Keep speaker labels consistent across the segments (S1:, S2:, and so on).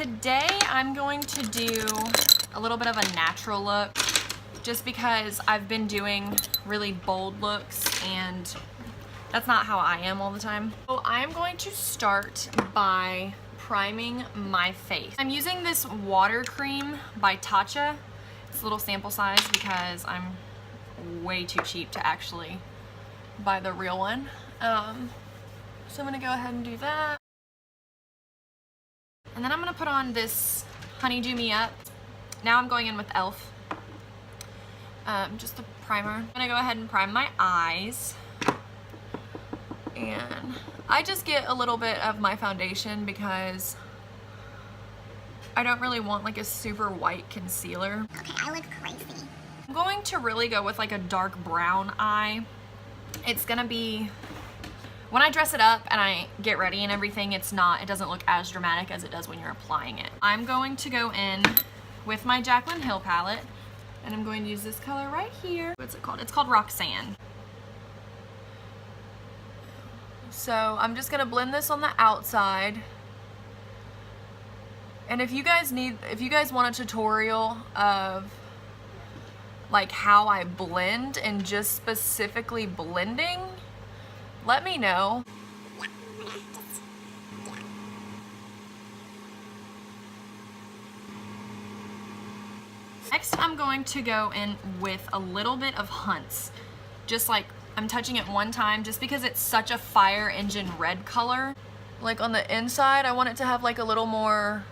S1: today I'm going to do a little bit of a natural look just because I've been doing really bold looks and that's not how I am all the time. So I am going to start by priming my face. I'm using this water cream by Tatcha. It's a little sample size because I'm way too cheap to actually buy the real one. So I'm gonna go ahead and do that. And then I'm gonna put on this Honeydew Me Up. Now I'm going in with e.l.f. Just a primer. I'm gonna go ahead and prime my eyes. And I just get a little bit of my foundation because I don't really want like a super white concealer.
S2: Okay, I look crazy.
S1: I'm going to really go with like a dark brown eye. It's gonna be, when I dress it up and I get ready and everything, it doesn't look as dramatic as it does when you're applying it. I'm going to go in with my Jaclyn Hill palette and I'm going to use this color right here. What's it called? It's called Roxanne. So I'm just gonna blend this on the outside. And if you guys want a tutorial of like how I blend and just specifically blending, let me know. Next, I'm going to go in with a little bit of Hunts. Just like, I'm touching it one time just because it's such a fire engine red color. Like on the inside, I want it to have like a little more,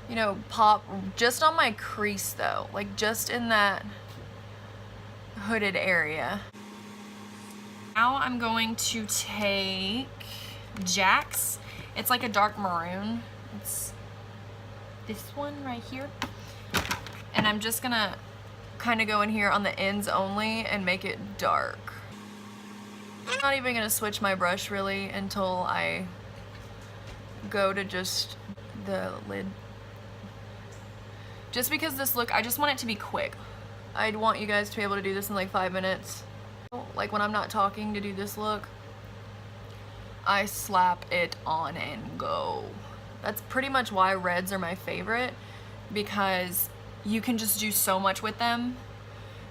S1: you know, pop just on my crease though. Like just in that hooded area. Now I'm going to take Jack's. It's like a dark maroon. It's this one right here. And I'm just gonna kind of go in here on the ends only and make it dark. I'm not even gonna switch my brush really until I go to just the lid. Just because this look, I just want it to be quick. I'd want you guys to be able to do this in like 5 minutes. Like when I'm not talking to do this look, I slap it on and go. That's pretty much why reds are my favorite, because you can just do so much with them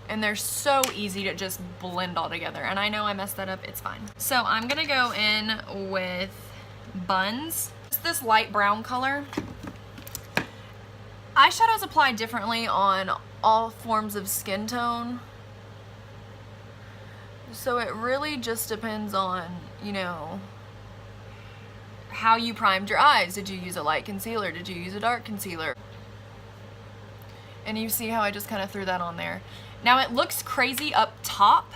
S1: and they're so easy to just blend all together. And I know I messed that up, it's fine. So I'm gonna go in with Buns. It's this light brown color. Eyeshadows apply differently on all forms of skin tone. So it really just depends on, you know, how you primed your eyes. Did you use a light concealer? Did you use a dark concealer? And you see how I just kind of threw that on there. Now it looks crazy up top.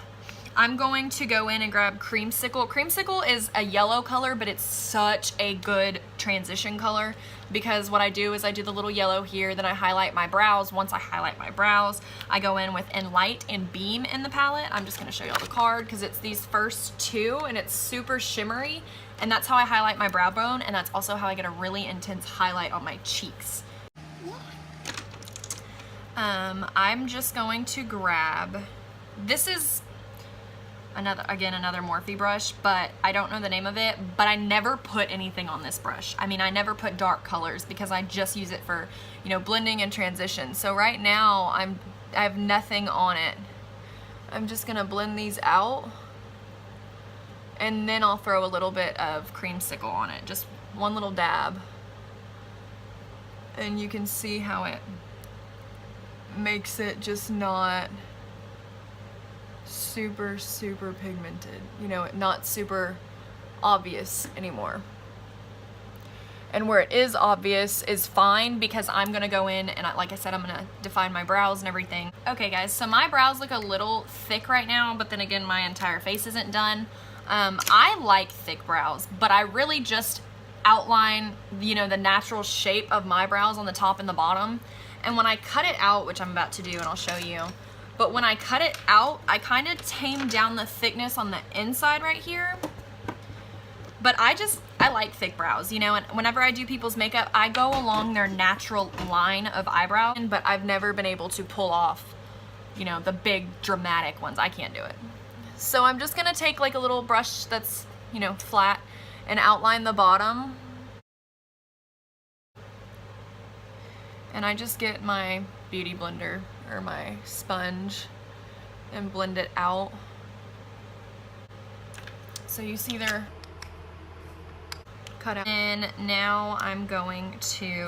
S1: I'm going to go in and grab Creamsicle. Creamsicle is a yellow color, but it's such a good transition color because what I do is I do the little yellow here, then I highlight my brows. Once I highlight my brows, I go in with Enlight and Beam in the palette. I'm just gonna show y'all the card because it's these first two and it's super shimmery, and that's how I highlight my brow bone, and that's also how I get a really intense highlight on my cheeks. I'm just going to grab, this is another Morphe brush, but I don't know the name of it, but I never put anything on this brush. I mean, I never put dark colors because I just use it for, you know, blending and transition. So right now I have nothing on it. I'm just gonna blend these out and then I'll throw a little bit of Creamsicle on it, just one little dab. And you can see how it makes it just not super pigmented, you know, not super obvious anymore. And where it is obvious is fine because I'm gonna go in and like I said, I'm gonna define my brows and everything. Okay guys, so my brows look a little thick right now, but then again, my entire face isn't done. I like thick brows, but I really just outline, you know, the natural shape of my brows on the top and the bottom. And when I cut it out, which I'm about to do and I'll show you, but when I cut it out, I kind of tame down the thickness on the inside right here. But I like thick brows, you know, and whenever I do people's makeup, I go along their natural line of eyebrow, but I've never been able to pull off, you know, the big dramatic ones. I can't do it. So I'm just gonna take like a little brush that's, you know, flat and outline the bottom. And I just get my beauty blender or my sponge and blend it out. So you see they're cut out. And now I'm going to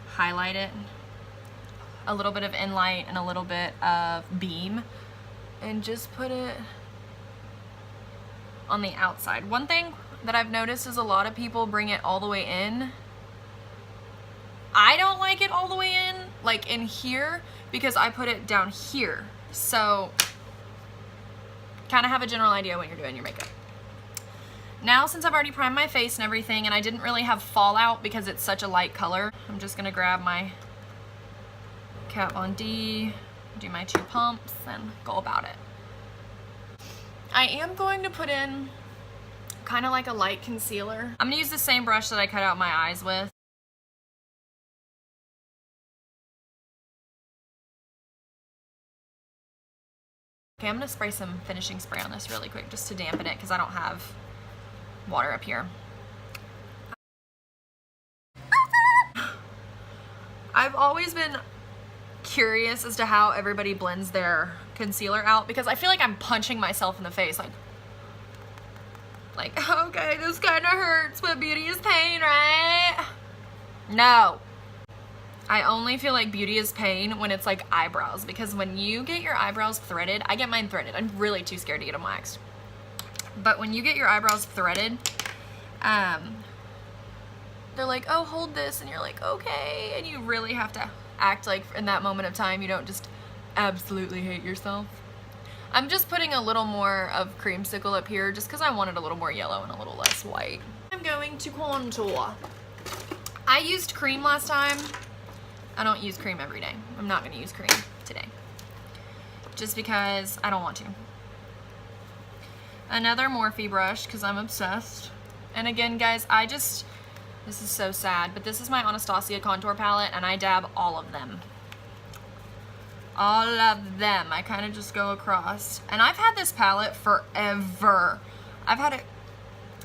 S1: highlight it. A little bit of Inlight and a little bit of Beam. And just put it on the outside. One thing that I've noticed is a lot of people bring it all the way in. I don't like it all the way in, like in here, because I put it down here. So kind of have a general idea when you're doing your makeup. Now, since I've already primed my face and everything, and I didn't really have fallout because it's such a light color, I'm just gonna grab my Kat Von D, do my 2 pumps, and go about it. I am going to put in kind of like a light concealer. I'm gonna use the same brush that I cut out my eyes with. Okay, I'm gonna spray some finishing spray on this really quick just to dampen it because I don't have water up here. I've always been curious as to how everybody blends their concealer out because I feel like I'm punching myself in the face like okay, this kind of hurts, but beauty is pain, right? No. I only feel like beauty is pain when it's like eyebrows, because when you get your eyebrows threaded, I get mine threaded. I'm really too scared to get them waxed. But when you get your eyebrows threaded, they're like, oh, hold this, and you're like, okay, and you really have to act like in that moment of time you don't just absolutely hate yourself. I'm just putting a little more of creamsicle up here just because I wanted a little more yellow and a little less white. I'm going to contour. I used cream last time. I don't use cream every day. I'm not going to use cream today just because I don't want to. Another Morphe brush because I'm obsessed. And again, guys, this is so sad, but this is my Anastasia contour palette and I dab all of them. All of them. I kind of just go across. And I've had this palette forever. I've had it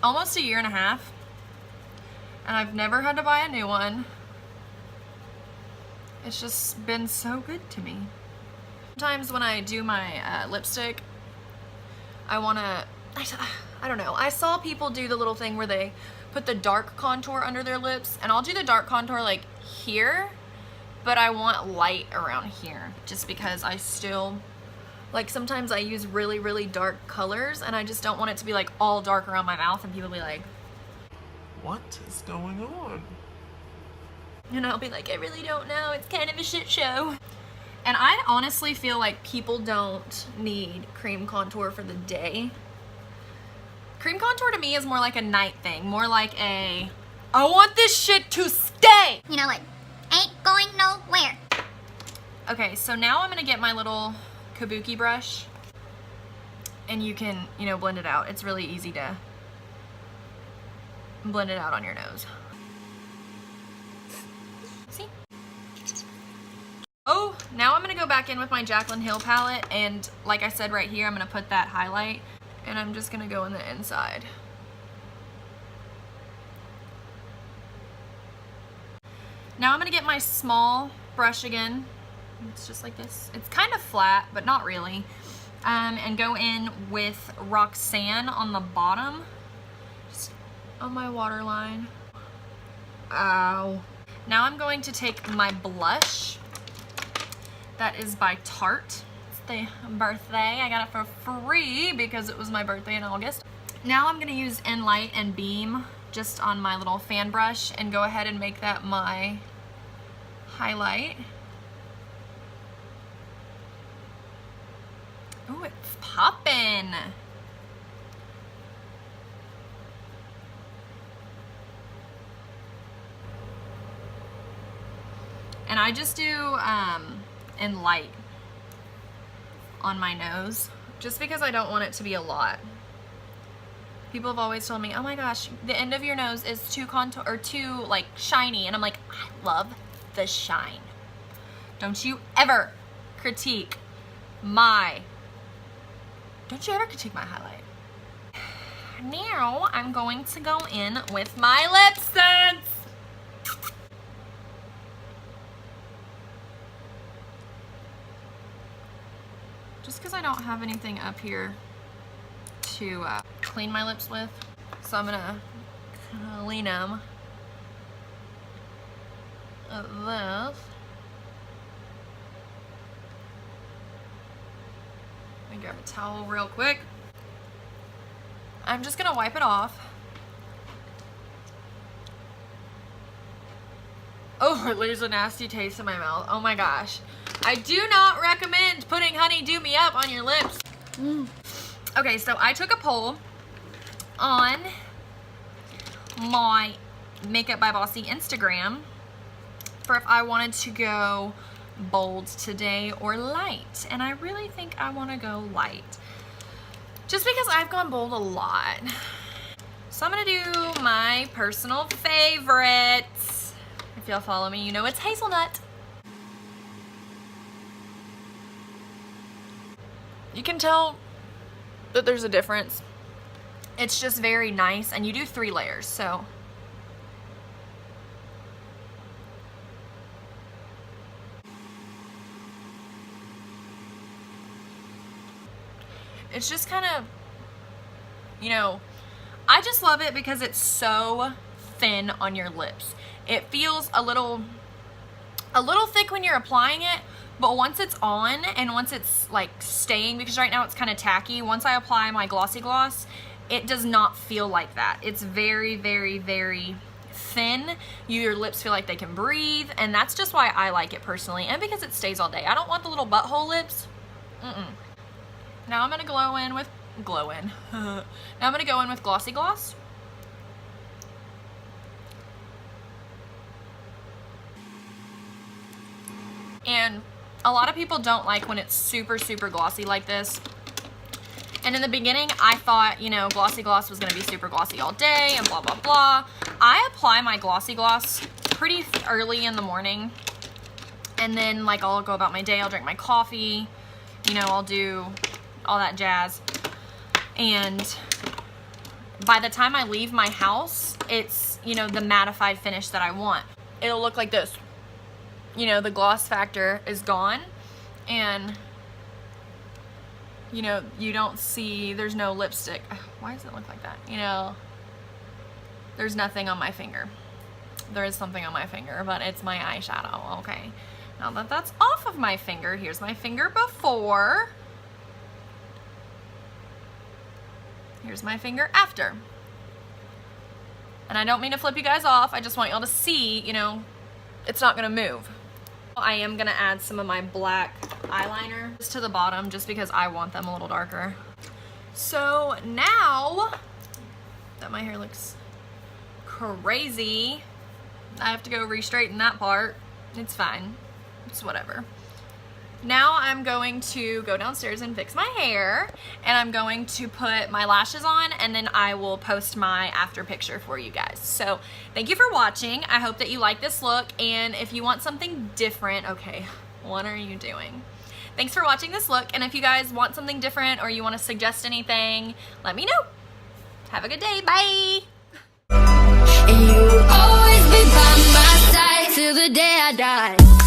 S1: almost 1.5 years. And I've never had to buy a new one. It's just been so good to me. Sometimes when I do my lipstick, I don't know. I saw people do the little thing where they put the dark contour under their lips, and I'll do the dark contour like here, but I want light around here just because I still, like sometimes I use really, really dark colors and I just don't want it to be like all dark around my mouth and people be like,
S2: what is going on?
S1: And I'll be like, I really don't know. It's kind of a shit show. And I honestly feel like people don't need cream contour for the day. Cream contour to me is more like a night thing. More like I want this shit to stay.
S3: You know, like, ain't going nowhere.
S1: Okay, so now I'm gonna get my little kabuki brush. And you can, you know, blend it out. It's really easy to blend it out on your nose. See? Oh, now I'm gonna go back in with my Jaclyn Hill palette, and like I said right here, I'm gonna put that highlight, and I'm just gonna go in the inside. Now I'm gonna get my small brush again. It's just like this. It's kind of flat, but not really. And go in with Roxanne on the bottom, just on my waterline. Ow. Now I'm going to take my blush. That is by Tarte. It's the birthday. I got it for free because it was my birthday in August. Now I'm gonna use Inlight and Beam just on my little fan brush and go ahead and make that my highlight. Ooh, it's poppin'. And I just do Inlight on my nose just because I don't want it to be a lot. People have always told me, oh my gosh, the end of your nose is too contour or too like shiny, and I'm like, I love the shine. Don't you ever critique my highlight. Now I'm going to go in with my Lipsense. just because I don't have anything up here to clean my lips with. So I'm gonna clean them with this. Let me grab a towel real quick. I'm just gonna wipe it off. Oh, it leaves a nasty taste in my mouth. Oh my gosh. I do not recommend putting Honey Do Me Up on your lips. Okay, so I took a poll on my Makeup by Bossy Instagram for if I wanted to go bold today or light. And I really think I want to go light. Just because I've gone bold a lot. So I'm going to do my personal favorites. If y'all follow me, you know it's Hazelnut. You can tell that there's a difference. It's just very nice, and you do 3 layers, so. It's just kind of, you know, I just love it because it's so thin on your lips. It feels a little thick when you're applying it, but once it's on and once it's like staying, because right now it's kind of tacky, once I apply my glossy gloss, it does not feel like that. It's very, very, very thin. Your lips feel like they can breathe, and that's just why I like it personally, and because it stays all day. I don't want the little butthole lips. Now I'm gonna now I'm gonna go in with glossy gloss. And a lot of people don't like when it's super, super glossy like this. And in the beginning, I thought, you know, glossy gloss was gonna be super glossy all day and blah, blah, blah. I apply my glossy gloss pretty early in the morning. And then, like, I'll go about my day, I'll drink my coffee, you know, I'll do all that jazz. And by the time I leave my house, it's, you know, the mattified finish that I want. It'll look like this. You know, the gloss factor is gone, and you know, you don't see, there's no lipstick. Why does it look like that? You know, there's nothing on my finger. There is something on my finger, but it's my eyeshadow. Okay, now that that's off of my finger, here's my finger before. Here's my finger after. And I don't mean to flip you guys off, I just want y'all to see, you know, it's not gonna move. I am gonna add some of my black eyeliner just to the bottom, just because I want them a little darker. So now that my hair looks crazy, I have to go re-straighten that part. It's fine, it's whatever. Now I'm going to go downstairs and fix my hair, and I'm going to put my lashes on, and then I will post my after picture for you guys. So thank you for watching. I hope that you like this look, and if you want something different, okay, what are you doing? Thanks for watching this look, and if you guys want something different or you want to suggest anything, let me know. Have a good day. Bye.
S4: And you will always be by my side till the day I die.